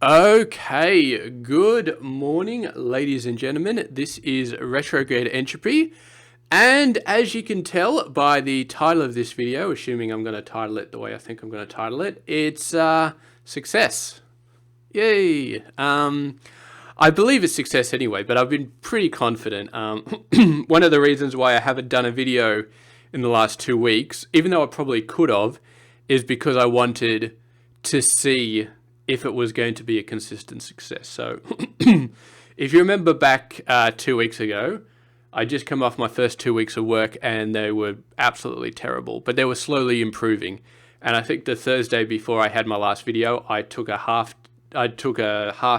Okay, good morning, ladies and gentlemen. This is Retrograde Entropy, and as you can tell by the title of this video, assuming I'm going to title it the way I think I'm going to title it, it's success. Yay! I believe it's success anyway, but I've been pretty confident. One of the reasons why I haven't done a video in the last 2 weeks, even though I probably could have, is because I wanted to see if it was going to be a consistent success. So if you remember back 2 weeks ago, I just come off my first 2 weeks of work and they were absolutely terrible, but they were slowly improving. And I think the Thursday before I had my last video, I took a half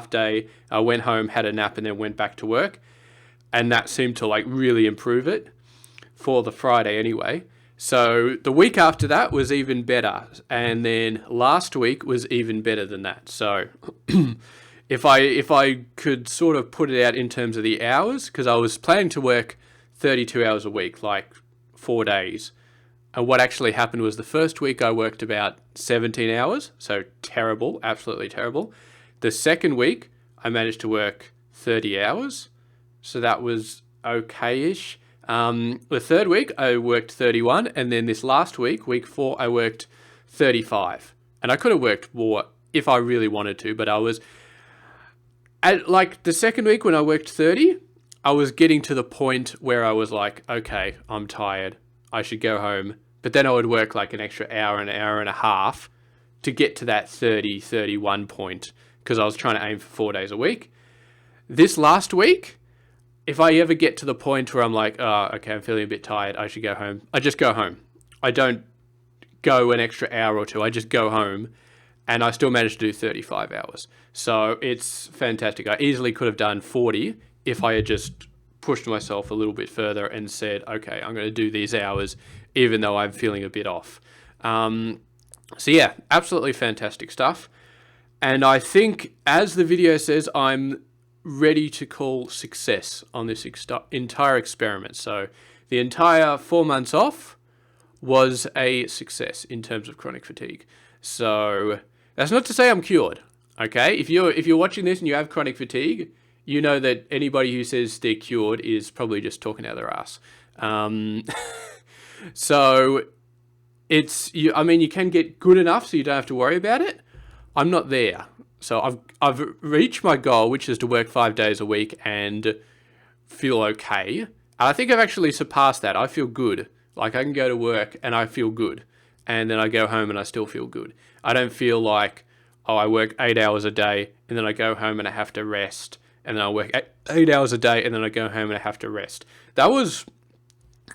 day, I went home, had a nap, and then went back to work. And that seemed to really improve it for the Friday anyway. So the week after that was even better. And then last week was even better than that. So if I could sort of put it out in terms of the hours, because I was planning to work 32 hours a week, like 4 days. And what actually happened was the first week I worked about 17 hours. So terrible, absolutely terrible. The second week I managed to work 30 hours. So that was okay-ish. The third week I worked 31, and then this last week, week 4, I worked 35. And I could have worked more if I really wanted to, but I was at the second week when I worked 30, I was getting to the point where I was like, okay, I'm tired, I should go home. But then I would work an extra hour and a half to get to that 30, 31 point, because I was trying to aim for 4 days a week. This last week, if I ever get to the point where I'm like, oh, okay, I'm feeling a bit tired, I should go home, I just go home. I don't go an extra hour or two, I just go home, and I still managed to do 35 hours. So it's fantastic. I easily could have done 40 if I had just pushed myself a little bit further and said, okay, I'm going to do these hours, even though I'm feeling a bit off. So yeah, absolutely fantastic stuff. And I think, as the video says, I'm ready to call success on this entire experiment. So the entire 4 months off was a success in terms of chronic fatigue. So that's not to say I'm cured. Okay, if you're watching this and you have chronic fatigue, you know that anybody who says they're cured is probably just talking out their ass. So you can get good enough so you don't have to worry about it. I'm not there. So I've reached my goal, which is to work 5 days a week and feel okay. I think I've actually surpassed that. I feel good. I can go to work and I feel good. And then I go home and I still feel good. I don't feel like, oh, I work 8 hours a day and then I go home and I have to rest. And then I work 8 hours a day and then I go home and I have to rest. That was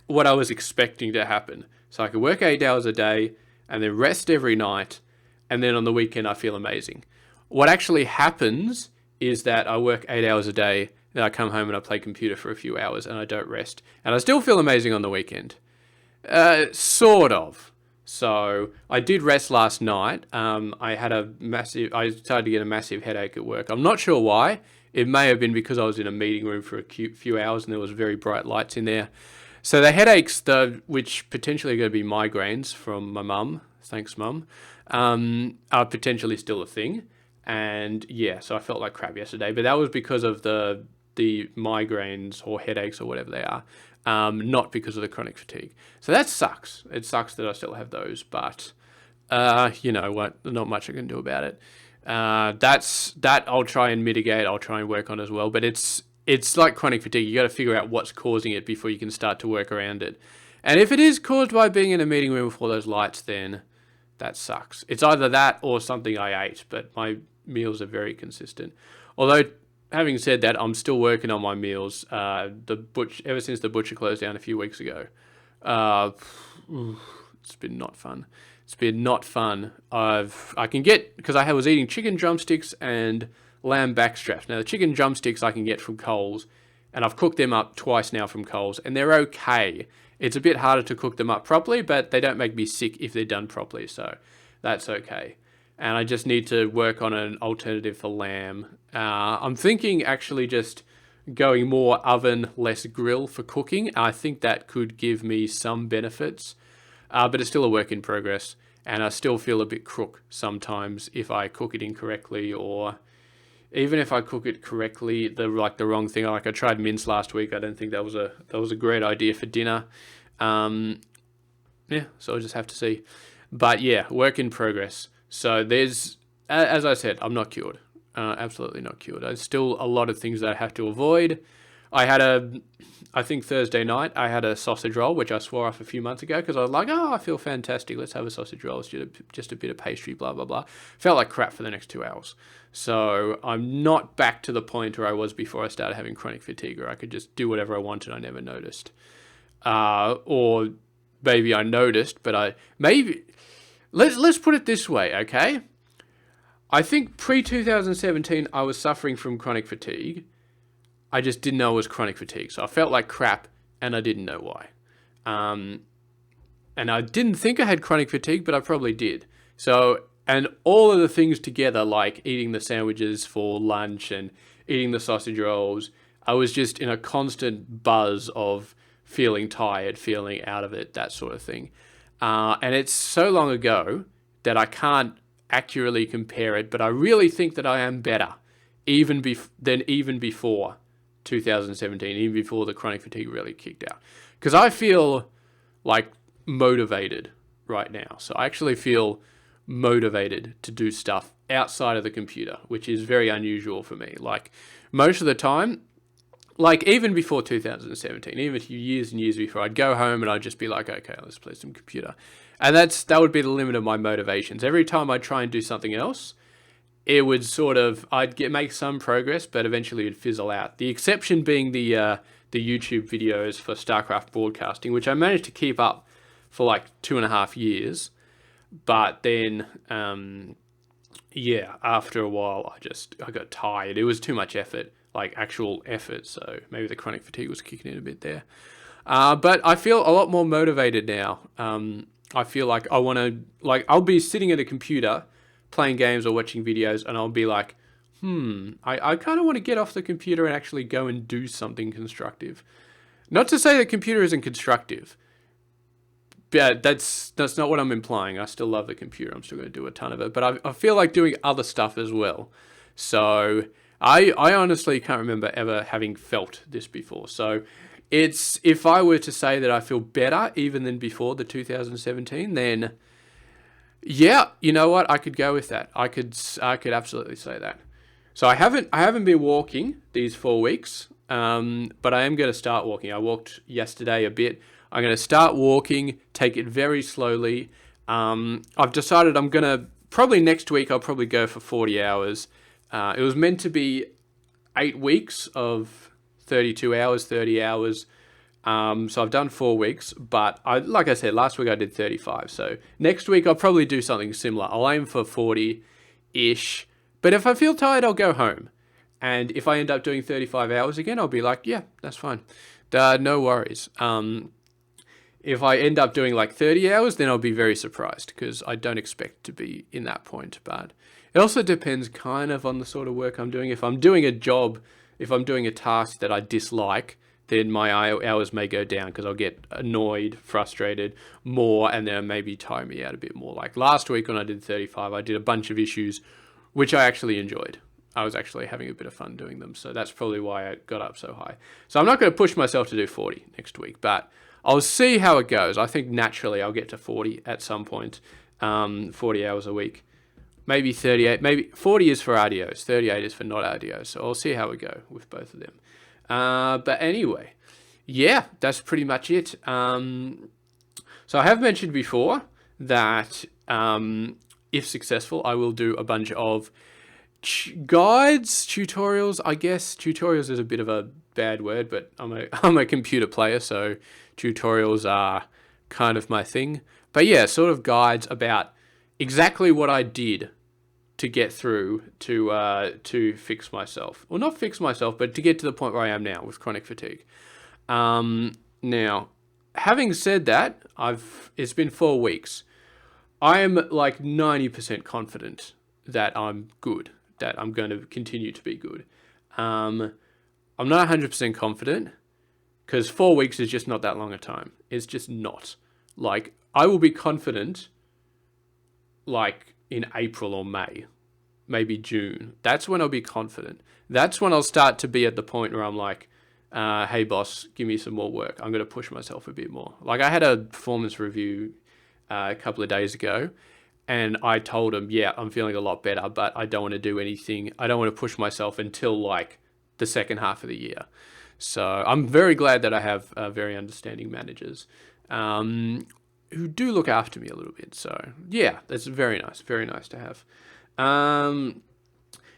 what I was expecting to happen. So I could work 8 hours a day and then rest every night. And then on the weekend I feel amazing. What actually happens is that I work 8 hours a day, then I come home and I play computer for a few hours and I don't rest. And I still feel amazing on the weekend. Sort of. So I did rest last night. I started to get a massive headache at work. I'm not sure why. It may have been because I was in a meeting room for a few hours and there was very bright lights in there. So the headaches, which potentially are going to be migraines from my mum, thanks mum, are potentially still a thing. And yeah, so I felt like crap yesterday, but that was because of the migraines or headaches or whatever they are, not because of the chronic fatigue. So that sucks. It sucks that I still have those, but you know what? Not much I can do about it. That I'll try and mitigate. I'll try and work on as well. But it's like chronic fatigue. You got to figure out what's causing it before you can start to work around it. And if it is caused by being in a meeting room with all those lights, then that sucks. It's either that or something I ate, but my meals are very consistent. Although, having said that, I'm still working on my meals. Ever since the butcher closed down a few weeks ago, it's been not fun. It's been not fun. Because I was eating chicken drumsticks and lamb backstraps. Now the chicken drumsticks I can get from Coles, and I've cooked them up twice now from Coles, and they're okay. It's a bit harder to cook them up properly, but they don't make me sick if they're done properly, so that's okay. And I just need to work on an alternative for lamb. I'm thinking actually just going more oven, less grill for cooking. I think that could give me some benefits, but it's still a work in progress. And I still feel a bit crook sometimes if I cook it incorrectly or even if I cook it correctly, the wrong thing. Like I tried mince last week. I don't think that was a great idea for dinner. Yeah, so I'll just have to see. But yeah, work in progress. So there's, as I said, I'm not cured. Absolutely not cured. There's still a lot of things that I have to avoid. I think Thursday night, I had a sausage roll, which I swore off a few months ago because I was like, oh, I feel fantastic. Let's have a sausage roll. It's just a bit of pastry, blah, blah, blah. Felt like crap for the next 2 hours. So I'm not back to the point where I was before I started having chronic fatigue, where I could just do whatever I wanted. I never noticed. Or maybe I noticed, but let's put it this way, okay? I think pre-2017, I was suffering from chronic fatigue. I just didn't know it was chronic fatigue. So I felt like crap, and I didn't know why. And I didn't think I had chronic fatigue, but I probably did. So, and all of the things together, like eating the sandwiches for lunch and eating the sausage rolls, I was just in a constant buzz of feeling tired, feeling out of it, that sort of thing. And it's so long ago that I can't accurately compare it, but I really think that I am better even before 2017, even before the chronic fatigue really kicked out. Because I feel like motivated right now. So I actually feel motivated to do stuff outside of the computer, which is very unusual for me. Like most of the time, like even before 2017, even a few years and years before, I'd go home and I'd just be like, okay, let's play some computer. And that would be the limit of my motivations. Every time I'd try and do something else, it would sort of, make some progress, but eventually it'd fizzle out. The exception being the YouTube videos for StarCraft broadcasting, which I managed to keep up for like 2.5 years. But then, after a while, I got tired. It was too much effort, like actual effort. So maybe the chronic fatigue was kicking in a bit there. But I feel a lot more motivated now. I feel like I want to, I'll be sitting at a computer playing games or watching videos, and I'll be like, I kind of want to get off the computer and actually go and do something constructive. Not to say that computer isn't constructive, but that's not what I'm implying. I still love the computer. I'm still going to do a ton of it, but I feel like doing other stuff as well. So I honestly can't remember ever having felt this before. So if I were to say that I feel better even than before the 2017, then yeah, you know what? I could go with that. I could absolutely say that. So I haven't been walking these 4 weeks, but I am going to start walking. I walked yesterday a bit. I'm going to start walking, take it very slowly. I've decided I'm going to, probably next week, I'll probably go for 40 hours. It was meant to be 8 weeks of 32 hours, 30 hours. So I've done 4 weeks, but like I said, last week I did 35. So next week I'll probably do something similar. I'll aim for 40-ish. But if I feel tired, I'll go home. And if I end up doing 35 hours again, I'll be like, yeah, that's fine. No worries. If I end up doing like 30 hours, then I'll be very surprised because I don't expect to be in that point. But it also depends kind of on the sort of work I'm doing. If I'm doing a job, if I'm doing a task that I dislike, then my hours may go down because I'll get annoyed, frustrated more, and then maybe tire me out a bit more. Like last week when I did 35, I did a bunch of issues, which I actually enjoyed. I was actually having a bit of fun doing them. So that's probably why I got up so high. So I'm not going to push myself to do 40 next week, but I'll see how it goes. I think naturally I'll get to 40 at some point, 40 hours a week. Maybe 38, maybe 40 is for RDOs, 38 is for not RDOs. So I'll see how we go with both of them. But anyway, yeah, that's pretty much it. So I have mentioned before that if successful, I will do a bunch of guides, tutorials. I guess tutorials is a bit of a bad word, but I'm a computer player, so tutorials are kind of my thing. But yeah, sort of guides about exactly what I did to get through to fix myself. Well, not fix myself, but to get to the point where I am now with chronic fatigue. Now, having said that, it's been 4 weeks. I am like 90% confident that I'm good, that I'm going to continue to be good. I'm not 100% confident because 4 weeks is just not that long a time. It's just not. Like, I will be confident like in April or May. maybe June. That's when I'll be confident. That's when I'll start to be at the point where I'm like, hey boss, give me some more work. I'm going to push myself a bit more. Like I had a performance review a couple of days ago, and I told him, yeah, I'm feeling a lot better, but I don't want to do anything. I don't want to push myself until like the second half of the year. So I'm very glad that I have very understanding managers who do look after me a little bit. So yeah, that's very nice to have.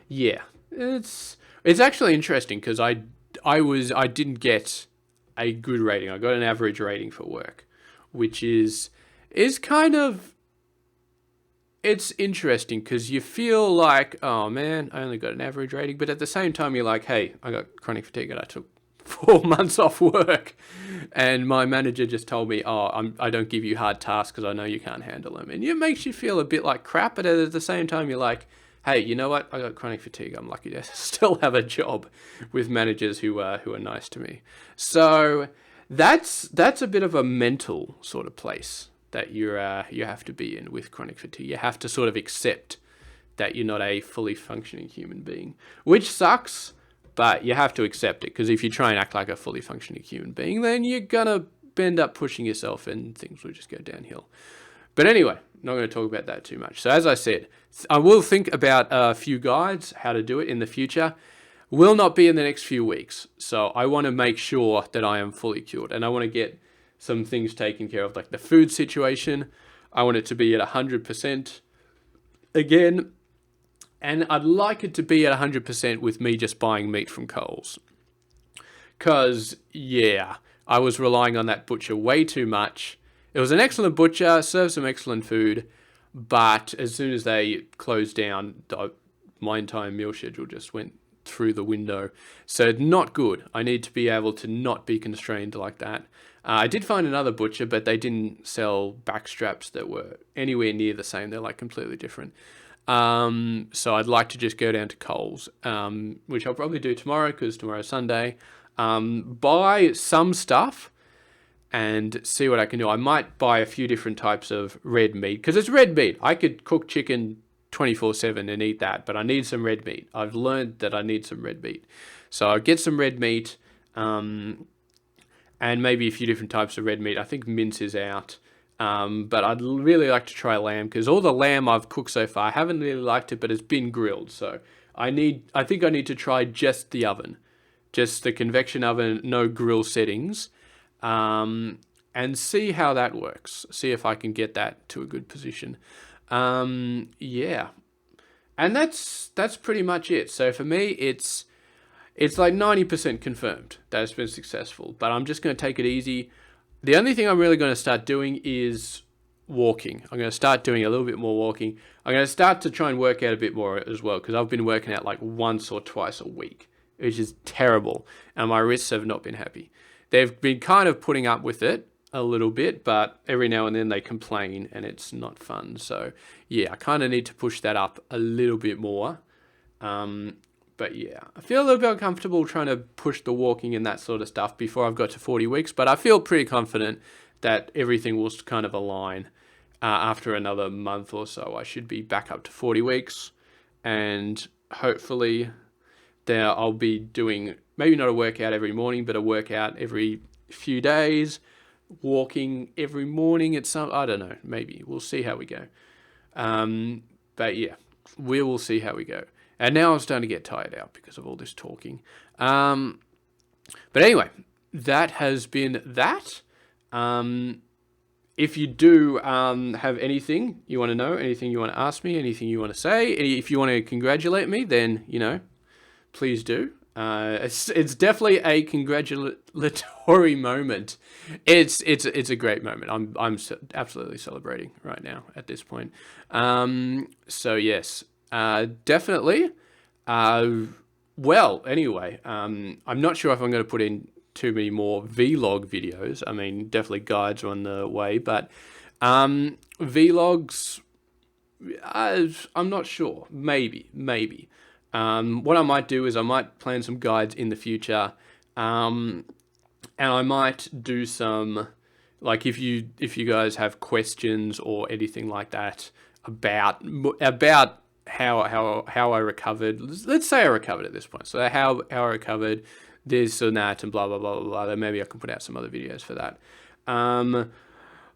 Yeah, it's actually interesting because I didn't get a good rating. I got an average rating for work, which is kind of, it's interesting because you feel like, oh man, I only got an average rating, but at the same time you're like, hey, I got chronic fatigue and I took 4 months off work, and my manager just told me, oh, I don't give you hard tasks because I know you can't handle them, and it makes you feel a bit like crap. But at the same time, you're like, hey, you know what? I got chronic fatigue. I'm lucky to still have a job with managers who are nice to me. So that's a bit of a mental sort of place that you have to be in with chronic fatigue. You have to sort of accept that you're not a fully functioning human being, which sucks, but you have to accept it, because if you try and act like a fully functioning human being, then you're gonna end up pushing yourself and things will just go downhill. But anyway, not going to talk about that too much. So as I said, I will think about a few guides, how to do it in the future. Will not be in the next few weeks. So I want to make sure that I am fully cured, and I want to get some things taken care of, like the food situation. I want it to be at 100% again. And I'd like it to be at 100% with me just buying meat from Coles. Because, yeah, I was relying on that butcher way too much. It was an excellent butcher, served some excellent food, but as soon as they closed down, my entire meal schedule just went through the window. So not good. I need to be able to not be constrained like that. I did find another butcher, but they didn't sell back straps that were anywhere near the same. They're like completely different. So I'd like to just go down to Coles, which I'll probably do tomorrow because tomorrow's Sunday. Buy some stuff and see what I can do. I might buy a few different types of red meat, because it's red meat. I could cook chicken 24/7 and eat that, but I need some red meat. I've learned that I need some red meat. So I'll get some red meat, and maybe a few different types of red meat. I think mince is out. But I'd really like to try lamb, because all the lamb I've cooked so far, I haven't really liked it, but it's been grilled. So I think I need to try just the oven, just the convection oven, no grill settings, and see how that works. See if I can get that to a good position. Yeah, and that's pretty much it. So for me, it's like 90% confirmed that it's been successful, but I'm just going to take it easy. The only thing I'm really going to start doing is walking. I'm going to start doing a little bit more walking. I'm going to start to try and work out a bit more as well, because I've been working out like once or twice a week, which is terrible, and my wrists have not been happy. They've been kind of putting up with it a little bit, but every now and then they complain and it's not fun. So yeah, I kind of need to push that up a little bit more. But yeah, I feel a little bit uncomfortable trying to push the walking and that sort of stuff before I've got to 40 weeks, but I feel pretty confident that everything will kind of align. After another month or so, I should be back up to 40 weeks, and hopefully there I'll be doing maybe not a workout every morning, but a workout every few days, walking every morning at some, I don't know, maybe. We'll see how we go. But yeah, we will see how we go. And now I'm starting to get tired out because of all this talking. But anyway, that has been that. If you do have anything you want to know, anything you want to ask me, anything you want to say, if you want to congratulate me, then, please do. It's definitely a congratulatory moment. It's a great moment. I'm absolutely celebrating right now at this point. So yes, definitely. Well, anyway, I'm not sure if I'm going to put in too many more vlog videos. I mean, definitely guides are on the way, but vlogs, I'm not sure. Maybe. What I might do is I might plan some guides in the future, and I might do some, like if you guys have questions or anything like that about how I recovered. Let's say I recovered at this point. So how I recovered this and that and blah blah blah blah blah. Then maybe I can put out some other videos for that.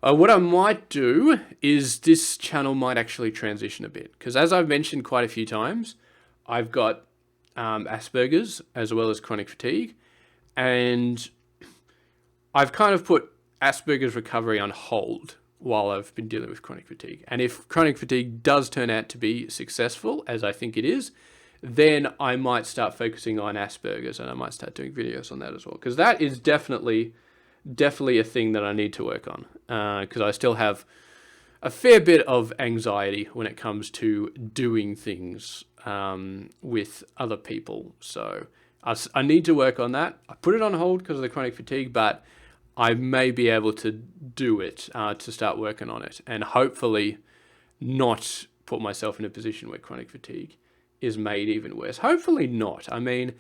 What I might do is this channel might actually transition a bit, because as I've mentioned quite a few times, I've got Asperger's as well as chronic fatigue, and I've kind of put Asperger's recovery on hold while I've been dealing with chronic fatigue. And if chronic fatigue does turn out to be successful, as I think it is, then I might start focusing on Asperger's, and I might start doing videos on that as well. Because that is definitely a thing that I need to work on. Because I still have a fair bit of anxiety when it comes to doing things with other people. So I need to work on that. I put it on hold because of the chronic fatigue, but I may be able to do it, to start working on it, and hopefully not put myself in a position where chronic fatigue is made even worse. Hopefully not. I mean,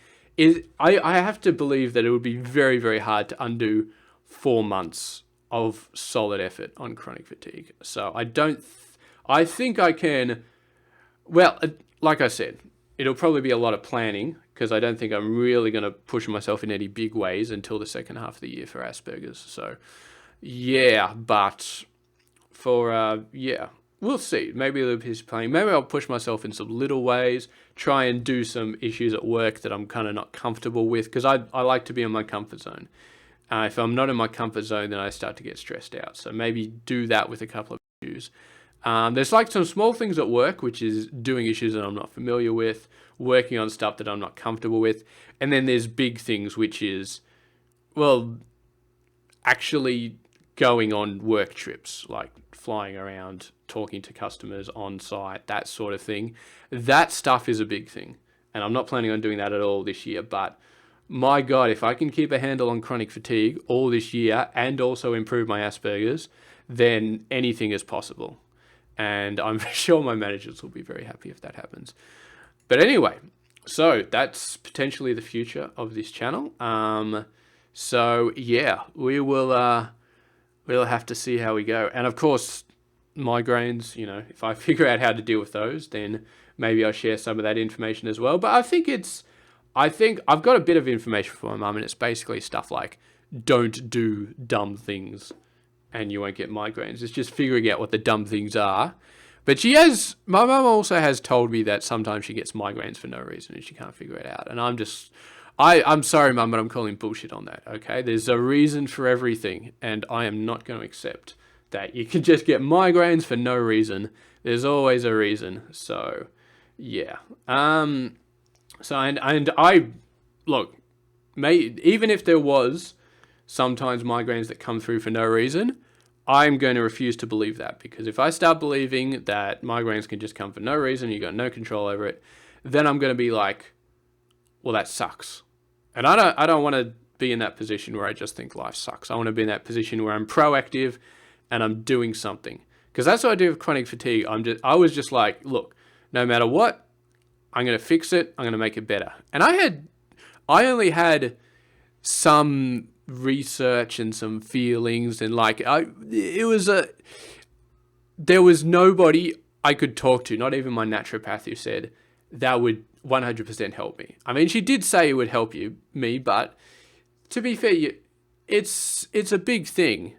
I have to believe that it would be very, very hard to undo 4 months of solid effort on chronic fatigue. So I think I can, well, like I said, it'll probably be a lot of planning, because I don't think I'm really going to push myself in any big ways until the second half of the year for Asperger's. So, yeah, but for, yeah, we'll see. Maybe a little piece of planning. Maybe I'll push myself in some little ways, try and do some issues at work that I'm kind of not comfortable with, because I like to be in my comfort zone. If I'm not in my comfort zone, then I start to get stressed out. So maybe do that with a couple of issues. There's like some small things at work, which is doing issues that I'm not familiar with, working on stuff that I'm not comfortable with. And then there's big things, which is, well, actually going on work trips, like flying around, talking to customers on site, that sort of thing. That stuff is a big thing. And I'm not planning on doing that at all this year. But my God, if I can keep a handle on chronic fatigue all this year and also improve my Asperger's, then anything is possible. And I'm sure my managers will be very happy if that happens. But anyway, so that's potentially the future of this channel. So yeah, we'll have to see how we go. And of course, migraines, you know, if I figure out how to deal with those, then maybe I'll share some of that information as well. But I think I've got a bit of information for my mum, and it's basically stuff like, don't do dumb things and you won't get migraines. It's just figuring out what the dumb things are. But my mum also has told me that sometimes she gets migraines for no reason and she can't figure it out. And I'm sorry, Mum, but I'm calling bullshit on that, okay? There's a reason for everything, and I am not going to accept that you can just get migraines for no reason. There's always a reason. So, yeah. Look, even if there was sometimes migraines that come through for no reason, I'm going to refuse to believe that, because if I start believing that migraines can just come for no reason, you got no control over it, then I'm going to be like, well, that sucks. And I don't want to be in that position where I just think life sucks. I want to be in that position where I'm proactive and I'm doing something. Because that's what I do with chronic fatigue. I was just like, look, no matter what, I'm going to fix it. I'm going to make it better. And I only had some research and some feelings, and there was nobody I could talk to, not even my naturopath, who said that would 100% help me. I mean, she did say it would help me, but to be fair, it's a big thing.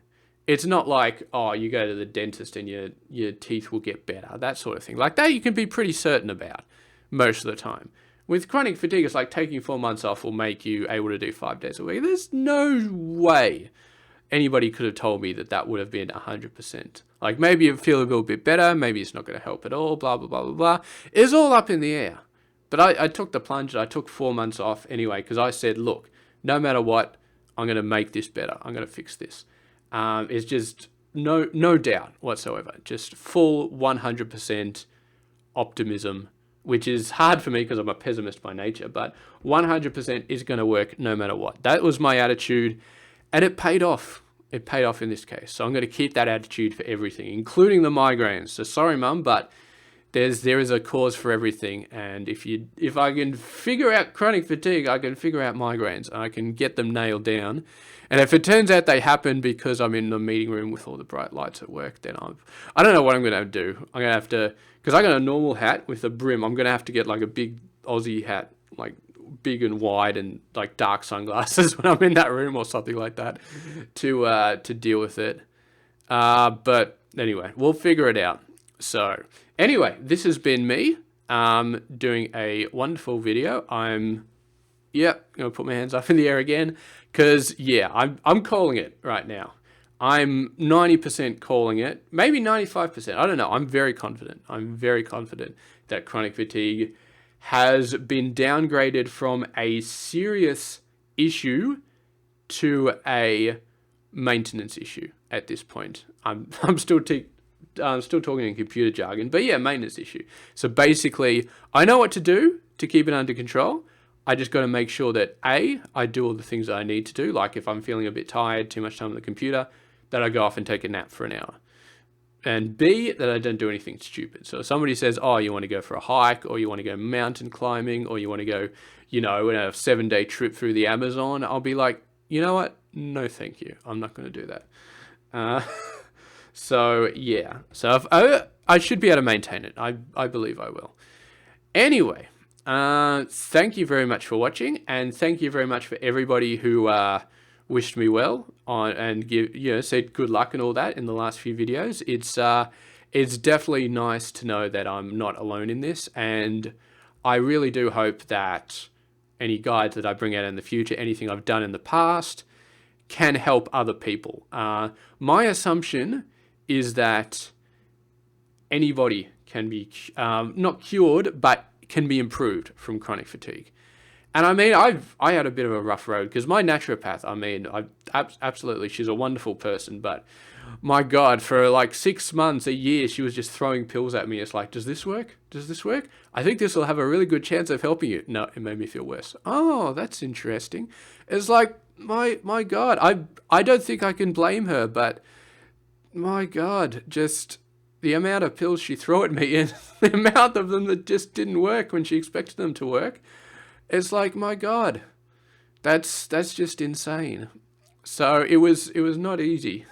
It's not like, oh, you go to the dentist and your teeth will get better, that sort of thing. Like that you can be pretty certain about most of the time. With chronic fatigue, it's like taking 4 months off will make you able to do 5 days a week. There's no way anybody could have told me that would have been 100%. Like maybe you feel a little bit better, maybe it's not going to help at all, blah, blah, blah, blah, blah. It's all up in the air. But I took the plunge. I took 4 months off anyway, because I said, look, no matter what, I'm going to make this better. I'm going to fix this. It's just no doubt whatsoever. Just full 100% optimism, which is hard for me because I'm a pessimist by nature, but 100% is going to work no matter what. That was my attitude, and it paid off. It paid off in this case. So I'm going to keep that attitude for everything, including the migraines. So sorry, Mum, but there is a cause for everything, and if I can figure out chronic fatigue, I can figure out migraines, and I can get them nailed down. And if it turns out they happen because I'm in the meeting room with all the bright lights at work, then I don't know what I'm gonna do. I'm gonna have to, because I got a normal hat with a brim. I'm gonna have to get like a big Aussie hat, like big and wide, and like dark sunglasses when I'm in that room or something like that, to deal with it. But anyway, we'll figure it out. So anyway, this has been me doing a wonderful video. I'm gonna put my hands up in the air again, because I'm calling it right now. I'm 90% calling it, maybe 95%. I don't know. I'm very confident. I'm very confident that chronic fatigue has been downgraded from a serious issue to a maintenance issue at this point. I'm still talking in computer jargon, but yeah, maintenance issue. So basically, I know what to do to keep it under control. I just got to make sure that A, I do all the things that I need to do, like if I'm feeling a bit tired, too much time on the computer, that I go off and take a nap for an hour. And B, that I don't do anything stupid. So if somebody says, oh, you want to go for a hike, or you want to go mountain climbing, or you want to go, a 7-day trip through the Amazon, I'll be like, you know what? No, thank you. I'm not going to do that. So yeah, so if I should be able to maintain it. I believe I will. Anyway, thank you very much for watching, and thank you very much for everybody who wished me well and said good luck and all that in the last few videos. It's definitely nice to know that I'm not alone in this, and I really do hope that any guides that I bring out in the future, anything I've done in the past, can help other people. My assumption is that anybody can be not cured, but can be improved from chronic fatigue. And I mean, I had a bit of a rough road, because my naturopath, absolutely, she's a wonderful person, but my God, for like 6 months, a year, she was just throwing pills at me. It's like, does this work? Does this work? I think this will have a really good chance of helping you. No, it made me feel worse. Oh, that's interesting. It's like, my God, I don't think I can blame her, but my God, just the amount of pills she threw at me and the amount of them that just didn't work when she expected them to work. It's like, my God, that's just insane. So it was not easy.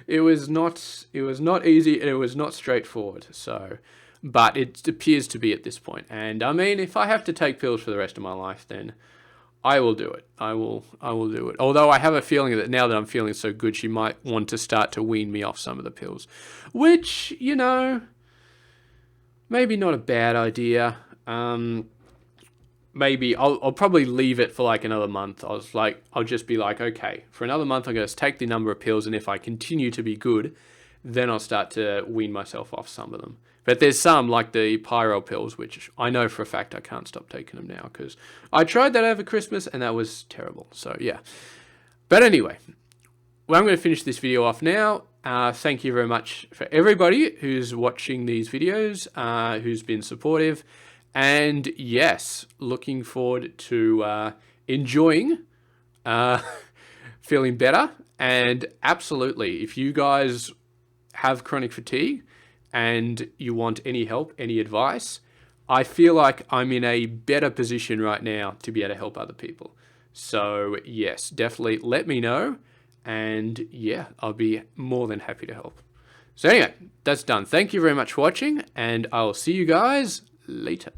It was not easy, and it was not straightforward. So, but it appears to be at this point. And I mean, if I have to take pills for the rest of my life, then I will do it. I will do it. Although I have a feeling that now that I'm feeling so good, she might want to start to wean me off some of the pills, which, maybe not a bad idea. Maybe I'll probably leave it for like another month. I'll just be like, okay, for another month, I'm going to take the number of pills, and if I continue to be good, then I'll start to wean myself off some of them. But there's some, like the Pyro pills, which I know for a fact I can't stop taking them now, because I tried that over Christmas and that was terrible. So yeah. But anyway, well, I'm going to finish this video off now. Thank you very much for everybody who's watching these videos, who's been supportive. And yes, looking forward to enjoying feeling better. And absolutely, if you guys have chronic fatigue and you want any help, any advice, I feel like I'm in a better position right now to be able to help other people. So yes, definitely let me know. And yeah, I'll be more than happy to help. So anyway, that's done. Thank you very much for watching, and I'll see you guys later.